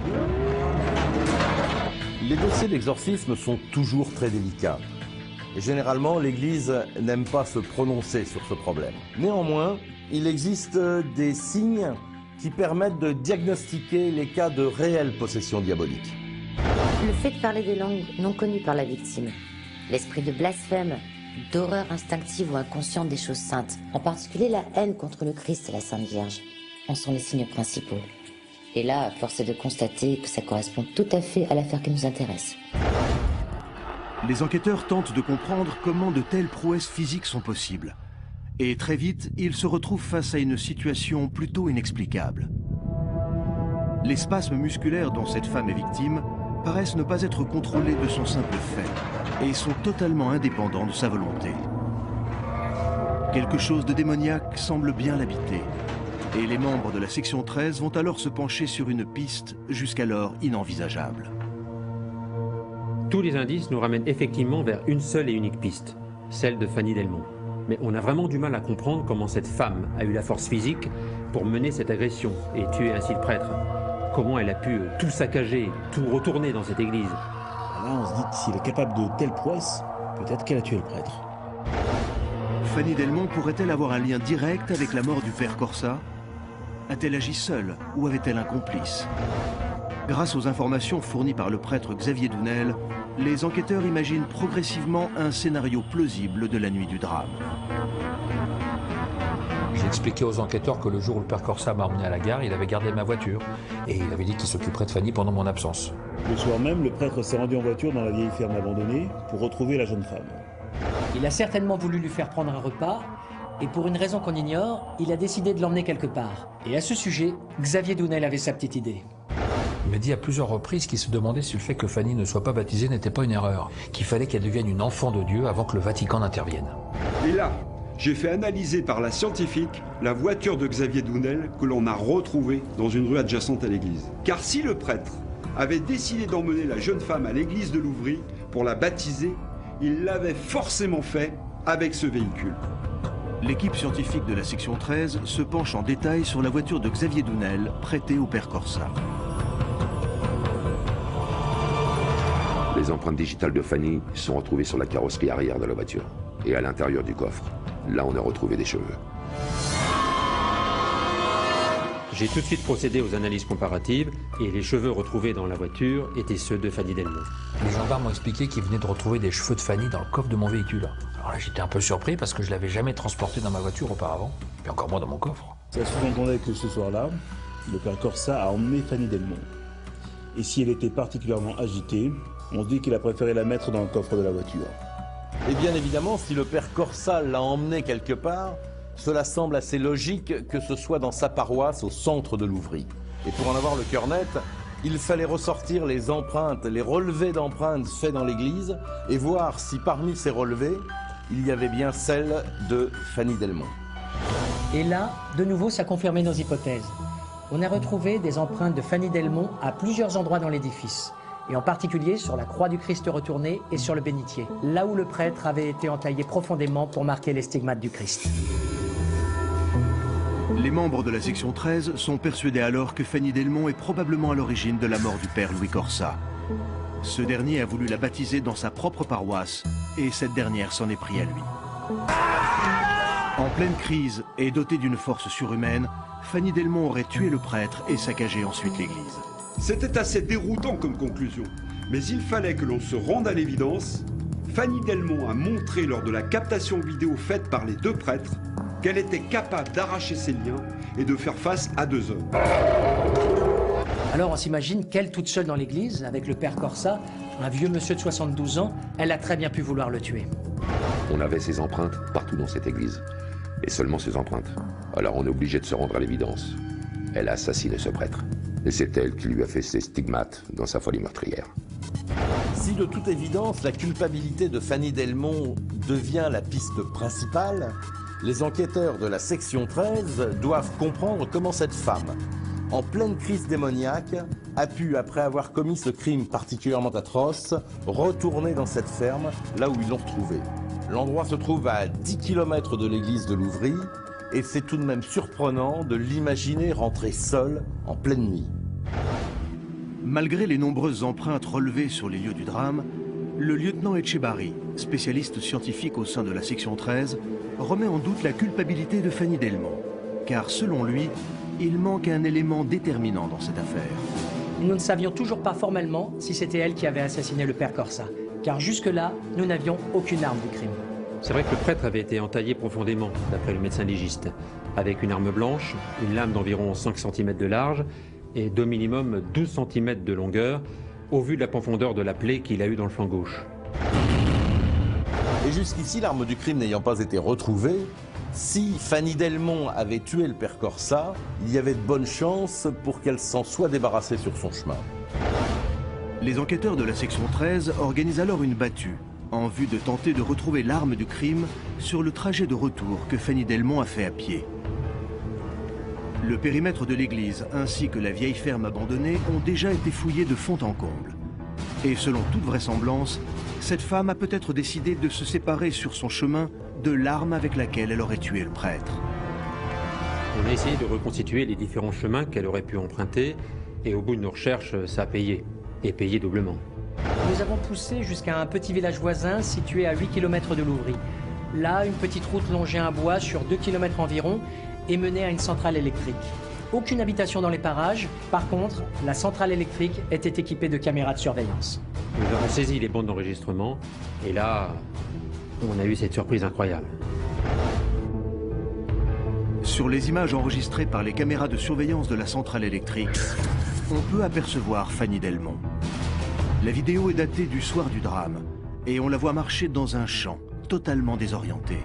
Les dossiers d'exorcisme sont toujours très délicats. Et généralement, l'Église n'aime pas se prononcer sur ce problème. Néanmoins, il existe des signes qui permettent de diagnostiquer les cas de réelle possession diabolique. Le fait de parler des langues non connues par la victime, l'esprit de blasphème d'horreur instinctive ou inconsciente des choses saintes, en particulier la haine contre le Christ et la Sainte Vierge, en sont les signes principaux. Et là, force est de constater que ça correspond tout à fait à l'affaire qui nous intéresse. Les enquêteurs tentent de comprendre comment de telles prouesses physiques sont possibles. Et très vite, ils se retrouvent face à une situation plutôt inexplicable. Les spasmes musculaires dont cette femme est victime paraissent ne pas être contrôlés de son simple fait et sont totalement indépendants de sa volonté. Quelque chose de démoniaque semble bien l'habiter et les membres de la section 13 vont alors se pencher sur une piste jusqu'alors inenvisageable. Tous les indices nous ramènent effectivement vers une seule et unique piste, celle de Fanny Delmont. Mais on a vraiment du mal à comprendre comment cette femme a eu la force physique pour mener cette agression et tuer ainsi le prêtre. Comment elle a pu tout saccager, tout retourner dans cette église. Là, on se dit que s'il est capable de telles prouesses, peut-être qu'elle a tué le prêtre. Fanny Delmont pourrait-elle avoir un lien direct avec la mort du père Corsa? A-t-elle agi seule ou avait-elle un complice? Grâce aux informations fournies par le prêtre Xavier Dounel, les enquêteurs imaginent progressivement un scénario plausible de la nuit du drame. J'ai expliqué aux enquêteurs que le jour où le père Corsa m'a emmené à la gare, il avait gardé ma voiture et il avait dit qu'il s'occuperait de Fanny pendant mon absence. Le soir même, le prêtre s'est rendu en voiture dans la vieille ferme abandonnée pour retrouver la jeune femme. Il a certainement voulu lui faire prendre un repas et pour une raison qu'on ignore, il a décidé de l'emmener quelque part. Et à ce sujet, Xavier Dounel avait sa petite idée. Il m'a dit à plusieurs reprises qu'il se demandait si le fait que Fanny ne soit pas baptisée n'était pas une erreur, qu'il fallait qu'elle devienne une enfant de Dieu avant que le Vatican n'intervienne. Et là, j'ai fait analyser par la scientifique la voiture de Xavier Dounel que l'on a retrouvée dans une rue adjacente à l'église. Car si le prêtre avait décidé d'emmener la jeune femme à l'église de Louvry pour la baptiser, il l'avait forcément fait avec ce véhicule. L'équipe scientifique de la section 13 se penche en détail sur la voiture de Xavier Dounel prêtée au père Corsa. Les empreintes digitales de Fanny sont retrouvées sur la carrosserie arrière de la voiture et à l'intérieur du coffre. Là, on a retrouvé des cheveux. J'ai tout de suite procédé aux analyses comparatives et les cheveux retrouvés dans la voiture étaient ceux de Fanny Delmont. Les gendarmes m'ont expliqué qu'ils venaient de retrouver des cheveux de Fanny dans le coffre de mon véhicule. Alors là, j'étais un peu surpris parce que je l'avais jamais transporté dans ma voiture auparavant, puis encore moins dans mon coffre. Ça sous-entendait que ce soir-là, le père Corsa a emmené Fanny Delmont. Et si elle était particulièrement agitée, on dit qu'il a préféré la mettre dans le coffre de la voiture. Et bien évidemment, si le père Corsa l'a emmené quelque part, cela semble assez logique que ce soit dans sa paroisse au centre de Louvry. Et pour en avoir le cœur net, il fallait ressortir les empreintes, les relevés d'empreintes faits dans l'église et voir si parmi ces relevés, il y avait bien celle de Fanny Delmont. Et là, de nouveau, ça confirmait nos hypothèses. On a retrouvé des empreintes de Fanny Delmont à plusieurs endroits dans l'édifice, et en particulier sur la croix du Christ retournée et sur le bénitier, là où le prêtre avait été entaillé profondément pour marquer les stigmates du Christ. Les membres de la section 13 sont persuadés alors que Fanny Delmont est probablement à l'origine de la mort du père Louis Corsa. Ce dernier a voulu la baptiser dans sa propre paroisse et cette dernière s'en est pris à lui. En pleine crise et dotée d'une force surhumaine, Fanny Delmont aurait tué le prêtre et saccagé ensuite l'église. C'était assez déroutant comme conclusion, mais il fallait que l'on se rende à l'évidence. Fanny Delmont a montré lors de la captation vidéo faite par les deux prêtres qu'elle était capable d'arracher ses liens et de faire face à deux hommes. Alors on s'imagine qu'elle, toute seule dans l'église, avec le père Corsa, un vieux monsieur de 72 ans, elle a très bien pu vouloir le tuer. On avait ses empreintes partout dans cette église. Et seulement ses empreintes. Alors on est obligé de se rendre à l'évidence. Elle a assassiné ce prêtre. Et c'est elle qui lui a fait ses stigmates dans sa folie meurtrière. Si de toute évidence la culpabilité de Fanny Delmont devient la piste principale, les enquêteurs de la section 13 doivent comprendre comment cette femme, en pleine crise démoniaque, a pu, après avoir commis ce crime particulièrement atroce, retourner dans cette ferme, là où ils l'ont retrouvée. L'endroit se trouve à 10 km de l'église de Louvry, et c'est tout de même surprenant de l'imaginer rentrer seule en pleine nuit. Malgré les nombreuses empreintes relevées sur les lieux du drame, le lieutenant Etchebarri, spécialiste scientifique au sein de la section 13, remet en doute la culpabilité de Fanny Delmont. Car selon lui, il manque un élément déterminant dans cette affaire. Nous ne savions toujours pas formellement si c'était elle qui avait assassiné le père Corsa, car jusque-là, nous n'avions aucune arme du crime. C'est vrai que le prêtre avait été entaillé profondément, d'après le médecin légiste, avec une arme blanche, une lame d'environ 5 cm de large et d'au minimum 12 cm de longueur, au vu de la profondeur de la plaie qu'il a eue dans le flanc gauche. Et jusqu'ici, l'arme du crime n'ayant pas été retrouvée, si Fanny Delmont avait tué le père Corsa, il y avait de bonnes chances pour qu'elle s'en soit débarrassée sur son chemin. Les enquêteurs de la section 13 organisent alors une battue en vue de tenter de retrouver l'arme du crime sur le trajet de retour que Fanny Delmont a fait à pied. Le périmètre de l'église ainsi que la vieille ferme abandonnée ont déjà été fouillés de fond en comble. Et selon toute vraisemblance, cette femme a peut-être décidé de se séparer sur son chemin de l'arme avec laquelle elle aurait tué le prêtre. On a essayé de reconstituer les différents chemins qu'elle aurait pu emprunter et au bout de nos recherches, ça a payé. Et payé doublement. Nous avons poussé jusqu'à un petit village voisin situé à 8 km de Louvry. Là, une petite route longeait un bois sur 2 km environ et menait à une centrale électrique. Aucune habitation dans les parages. Par contre, la centrale électrique était équipée de caméras de surveillance. Nous avons saisi les bandes d'enregistrement et là, on a eu cette surprise incroyable. Sur les images enregistrées par les caméras de surveillance de la centrale électrique, on peut apercevoir Fanny Delmont. La vidéo est datée du soir du drame et on la voit marcher dans un champ, totalement désorientée.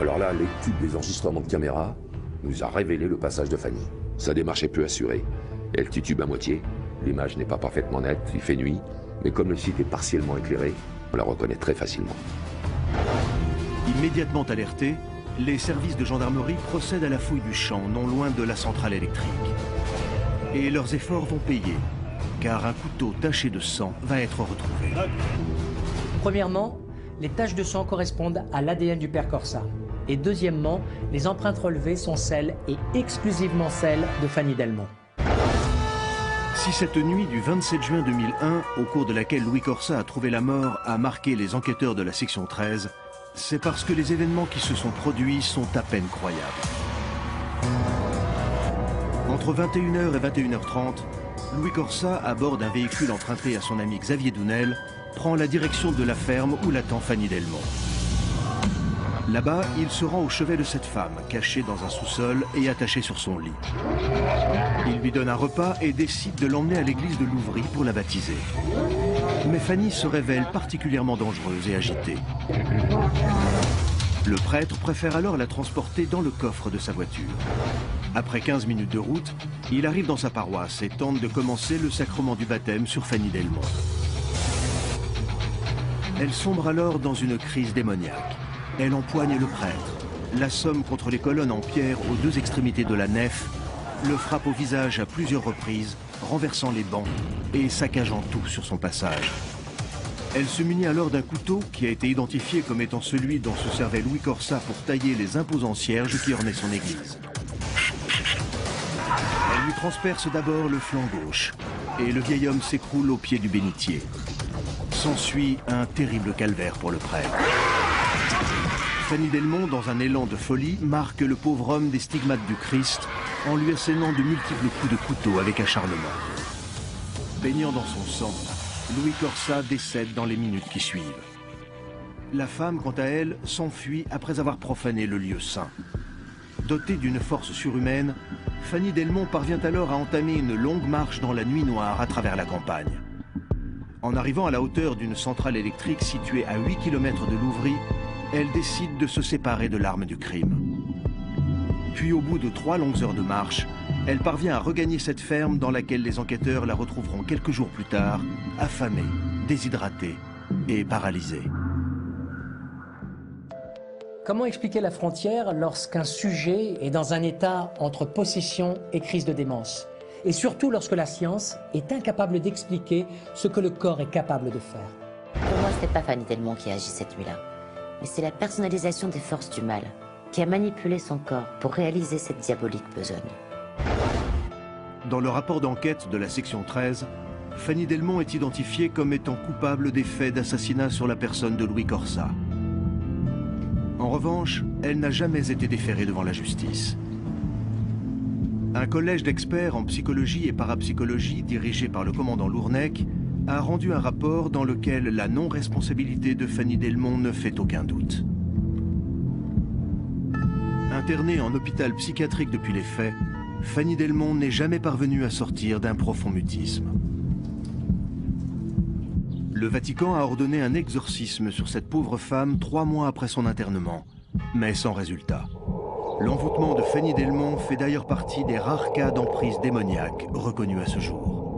Alors là, l'étude des enregistrements de caméra nous a révélé le passage de Fanny. Sa démarche est peu assurée. Elle titube à moitié, l'image n'est pas parfaitement nette, il fait nuit, mais comme le site est partiellement éclairé, on la reconnaît très facilement. Immédiatement alertés, les services de gendarmerie procèdent à la fouille du champ, non loin de la centrale électrique. Et leurs efforts vont payer, car un couteau taché de sang va être retrouvé. Premièrement, les taches de sang correspondent à l'ADN du père Corsa. Et deuxièmement, les empreintes relevées sont celles, et exclusivement celles, de Fanny Delmont. Si cette nuit du 27 juin 2001, au cours de laquelle Louis Corsa a trouvé la mort, a marqué les enquêteurs de la section 13, c'est parce que les événements qui se sont produits sont à peine croyables. Entre 21h et 21h30, Louis Corsa, à bord d'un véhicule emprunté à son ami Xavier Dounel, prend la direction de la ferme où l'attend Fanny Delmont. Là-bas, il se rend au chevet de cette femme, cachée dans un sous-sol et attachée sur son lit. Il lui donne un repas et décide de l'emmener à l'église de Louvry pour la baptiser. Mais Fanny se révèle particulièrement dangereuse et agitée. Le prêtre préfère alors la transporter dans le coffre de sa voiture. Après 15 minutes de route, il arrive dans sa paroisse et tente de commencer le sacrement du baptême sur Fanny Delmont. Elle sombre alors dans une crise démoniaque. Elle empoigne le prêtre, l'assomme contre les colonnes en pierre aux deux extrémités de la nef, le frappe au visage à plusieurs reprises, renversant les bancs et saccageant tout sur son passage. Elle se munit alors d'un couteau qui a été identifié comme étant celui dont se servait Louis Corsa pour tailler les imposants cierges qui ornaient son église. Elle lui transperce d'abord le flanc gauche et le vieil homme s'écroule au pied du bénitier. S'ensuit un terrible calvaire pour le prêtre. Fanny Delmont, dans un élan de folie, marque le pauvre homme des stigmates du Christ en lui assénant de multiples coups de couteau avec acharnement. Baignant dans son sang, Louis Corsa décède dans les minutes qui suivent. La femme, quant à elle, s'enfuit après avoir profané le lieu saint. Dotée d'une force surhumaine, Fanny Delmont parvient alors à entamer une longue marche dans la nuit noire à travers la campagne. En arrivant à la hauteur d'une centrale électrique située à 8 km de Louvry, elle décide de se séparer de l'arme du crime. Puis au bout de 3 longues heures de marche, elle parvient à regagner cette ferme dans laquelle les enquêteurs la retrouveront quelques jours plus tard, affamée, déshydratée et paralysée. Comment expliquer la frontière lorsqu'un sujet est dans un état entre possession et crise de démence? Et surtout lorsque la science est incapable d'expliquer ce que le corps est capable de faire. Pour moi, ce n'est pas Fanny Delmont qui a agi cette nuit-là. Mais c'est la personnalisation des forces du mal qui a manipulé son corps pour réaliser cette diabolique besogne. Dans le rapport d'enquête de la section 13, Fanny Delmont est identifiée comme étant coupable des faits d'assassinat sur la personne de Louis Corsa. En revanche, elle n'a jamais été déférée devant la justice. Un collège d'experts en psychologie et parapsychologie dirigé par le commandant Lournec a rendu un rapport dans lequel la non-responsabilité de Fanny Delmont ne fait aucun doute. Internée en hôpital psychiatrique depuis les faits, Fanny Delmont n'est jamais parvenue à sortir d'un profond mutisme. Le Vatican a ordonné un exorcisme sur cette pauvre femme 3 mois après son internement, mais sans résultat. L'envoûtement de Fanny Delmont fait d'ailleurs partie des rares cas d'emprise démoniaque reconnus à ce jour.